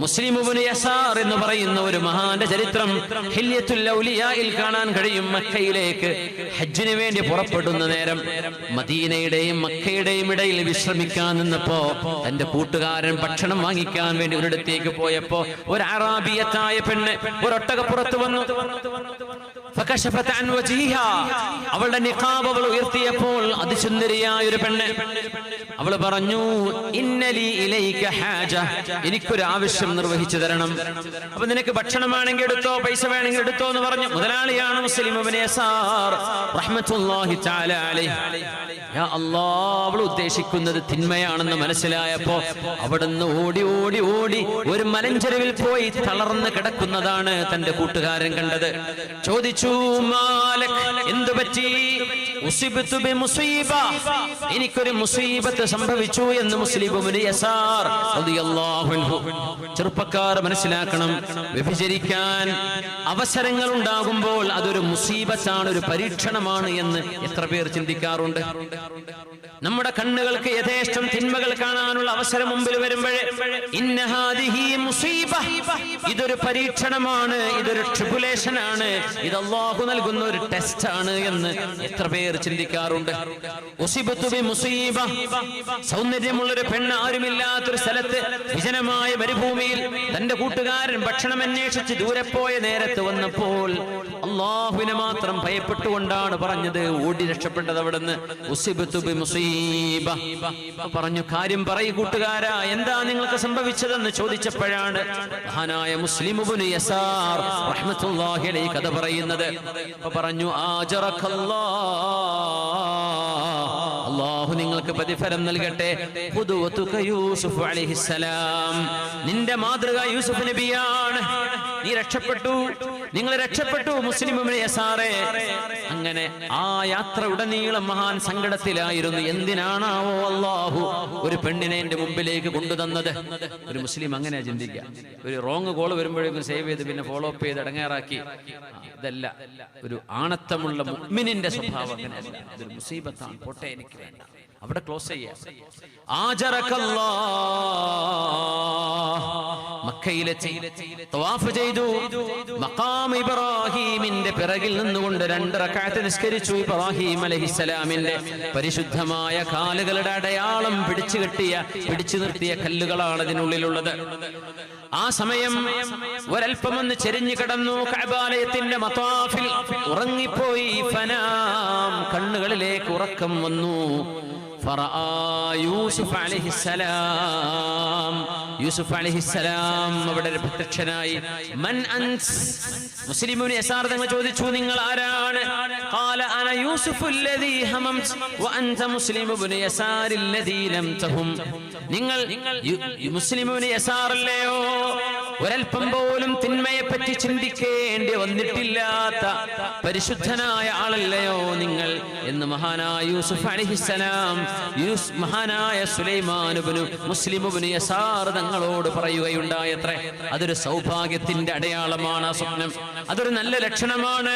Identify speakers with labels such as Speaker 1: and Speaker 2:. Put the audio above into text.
Speaker 1: മുസ്ലിം ഇബ്നു യസാർ എന്ന് പറയുന്ന ഒരു മഹാന്റെ ചരിത്രം ഹില്യത്തുൽ ഔലിയായിൽ കാണാൻ കഴിയും. മക്കയിലേക്ക് ഹജ്ജിന് വേണ്ടി പുറപ്പെടുന്ന നേരം മദീനയുടെയും മക്കയുടെയും ഇടയിൽ വിശ്രമിക്കാൻ നിന്നപ്പോ തന്റെ കൂട്ടുകാരൻ ഭക്ഷണം വാങ്ങിക്കാൻ വേണ്ടി ഒരിടത്തേക്ക് പോയപ്പോ ഒരു അറാബിയത്തായ പെണ്ണ് ഒരൊട്ടകപ്പുറത്ത് വന്നു. അവളുടെ നിഖാബ് അവൾ ഉയർത്തിയപ്പോൾ അതിസുന്ദരിയായ ഒരു പെണ്ണ്. അവൾ പറഞ്ഞു, ഇന്നലി ഇലൈക ഹാജ, എനിക്കൊരു ആവശ്യം നിർവഹിച്ചു തരണം. അപ്പൊ നിനക്ക് ഭക്ഷണമാണെങ്കിൽ എടുത്തോ, പൈസ വേണമെങ്കിൽ എടുത്തോ എന്ന് പറഞ്ഞു. മുതലാളിയാണ് മുസ്ലിം ഇബ്നു യസാർ റഹ്മത്തുള്ളാഹി തആല അലൈഹി. യാ അല്ലാഹ്, അവൾ ഉദ്ദേശിക്കുന്നത് തിന്മയാണെന്ന് മനസ്സിലായപ്പോ അവിടുന്ന് ഓടി ഓടി ഓടി ഒരു മലഞ്ചെരുവിൽ പോയി തളർന്ന് കിടക്കുന്നതാണ് തന്റെ കൂട്ടുകാരൻ കണ്ടത്. ചോദിച്ചു, മാലക്, എന്തു പറ്റി? ഉസിബതു ബിമുസീബ, എനിക്കൊരു മുസീബത്ത് സംഭവിച്ചു എന്ന് മുസ്ലിം ഇബ്നു യസാർ റളിയല്ലാഹു അൻഹു. ചെറുപ്പക്കാർ മനസ്സിലാക്കണം, വ്യഭിചരിക്കാൻ അവസരങ്ങൾ ഉണ്ടാകുമ്പോൾ അതൊരു മുസീബത്താണ്, ഒരു പരീക്ഷണമാണ് എന്ന് എത്ര പേർ ചിന്തിക്കാറുണ്ട്? നമ്മുടെ കണ്ണുകൾക്ക് യഥേഷ്ടം തിന്മകൾ കാണാനുള്ള അവസരം മുമ്പിൽ വരുമ്പോഴേ ഇന്ന ഹാദിഹി മുസീബ, ഇതൊരു പരീക്ഷണമാണ്, ഇതൊരു ട്രിബുലേഷൻ ആണ്, ഇത് അല്ലാഹു നൽകുന്ന ഒരു ടെസ്റ്റ് ആണ് എന്ന് എത്ര പേർ ചിന്തിക്കാറുണ്ട്? ഉസിബതു ബിമുസീബ, സൗന്ദര്യമുള്ളൊരു പെണ്ണ് ആരുമില്ലാത്തൊരു സ്ഥലത്ത് വിജനമായ മരുഭൂമിയിൽ തന്റെ കൂട്ടുകാരൻ ഭക്ഷണം അന്വേഷിച്ച് ദൂരെ പോയ നേരത്ത് വന്നപ്പോൾ അല്ലാഹുവിനെ മാത്രം ഭയപ്പെട്ടുകൊണ്ടാണ് പറഞ്ഞത്, ഓടി രക്ഷപ്പെട്ടത് അവിടുന്ന്. ഉസിബതു ബിമുസീബ പറഞ്ഞു, കാര്യം പറയൂ കൂട്ടുകാരാ, എന്താ നിങ്ങൾക്ക് സംഭവിച്ചതെന്ന് ചോദിച്ചപ്പോഴാണ് മഹാനായ മുസ്ലിം ഇബ്നു യസാർ റഹ്മത്തുള്ളാഹി അലൈഹി കഥ പറയുന്നത്. പറഞ്ഞു, അല്ലാഹു നിങ്ങൾക്ക് പ്രതിഫലം നൽകട്ടെ. ഖുദുവതുക യൂസുഫ് അലൈഹിസ്സലാം, നിന്റെ മാതൃക യൂസുഫ് നബിയാണ്, നീ രക്ഷപ്പെട്ടു, നിങ്ങൾ രക്ഷപ്പെട്ടു മുസ്ലിം ഇബ്നു യസാറെ. അങ്ങനെ ആ യാത്ര ഉടനീളം മഹാൻ സങ്കടത്തിലായിരുന്നു. എന്തിനാണാവോ അല്ലാഹു ഒരു പെണ്ണിനെ എന്റെ മുമ്പിലേക്ക് കൊണ്ടുതന്നത്? ഒരു മുസ്ലിം അങ്ങനെ ചിന്തിക്കുക. ഒരു റോങ് കോൾ വരുമ്പോഴേക്കും സേവ് ചെയ്ത് പിന്നെ ഫോളോ അപ്പ് ചെയ്ത് ഇടങ്ങേറാക്കി, ഇതല്ല ഒരു ആണത്തമുള്ള മുഅ്മിനിന്റെ സ്വഭാവം. അങ്ങനെയല്ല, ഇതൊരു മുസീബത്താണ്, പോട്ടെ, എനിക്ക് വേണ്ട, അവിടെ ക്ലോസ് ചെയ്യാം. മക്കയിലെത്തി തവാഫ് ചെയ്തു. മഖാം ഇബ്രാഹീമിന്റെ പിറകിൽ നിന്നുകൊണ്ട് 2 റക്അത്ത് നിസ്കരിച്ചു. ഇബ്രാഹീം അലൈഹിസ്സലാമിന്റെ പരിശുദ്ധമായ കാലുകളുടെ അടയാളം പിടിച്ചു നിർത്തിയ കല്ലുകളാണ് അതിനുള്ളിലുള്ളത്. ആ സമയം ഒരൽപ്പമൊന്ന് ചെരിഞ്ഞു കിടന്നു. കഅബാലയത്തിന്റെ മതാഫിൽ ഉറങ്ങിപ്പോയി. ഫനാം, കണ്ണുകളിലേക്ക് ഉറക്കം വന്നു. യൂസുഫ് അലൈഹിസ്സലാം അവിടെ പ്രത്യക്ഷനായി. മൻ അൻസ്, മുസ്ലിം ഇബ്നു യസാർ തങ്ങൾ ചോദിച്ചു, നിങ്ങൾ ആരാണ്? ഖാല അന യൂസുഫുല്ലദീ ഹമംത് വഅൻത മുസ്ലിം ഇബ്നു യസാറില്ലദീ ലം തഹും. നിങ്ങൾ മുസ്ലിം ഇബ്നു യസാർ അല്ലയോ, ഒരൽപ്പം പോലും തിന്മയെ പറ്റി ചിന്തിക്കേണ്ടി വന്നിട്ടില്ലാത്ത പരിശുദ്ധനായ ആളല്ലയോ നിങ്ങൾ എന്ന് മഹാനായ യൂസുഫ് അലൈഹിസ്സലാം മഹാനായ സുലൈമാൻ ഇബ്നു മുസ്ലിം ഇബ്നു യസാർ തങ്ങളോട് പറയുകയുണ്ടായത്രേ. അതൊരു സൗഭാഗ്യത്തിന്റെ അടയാളമാണ് ആ സ്വപ്നം, അതൊരു നല്ല ലക്ഷണമാണ്.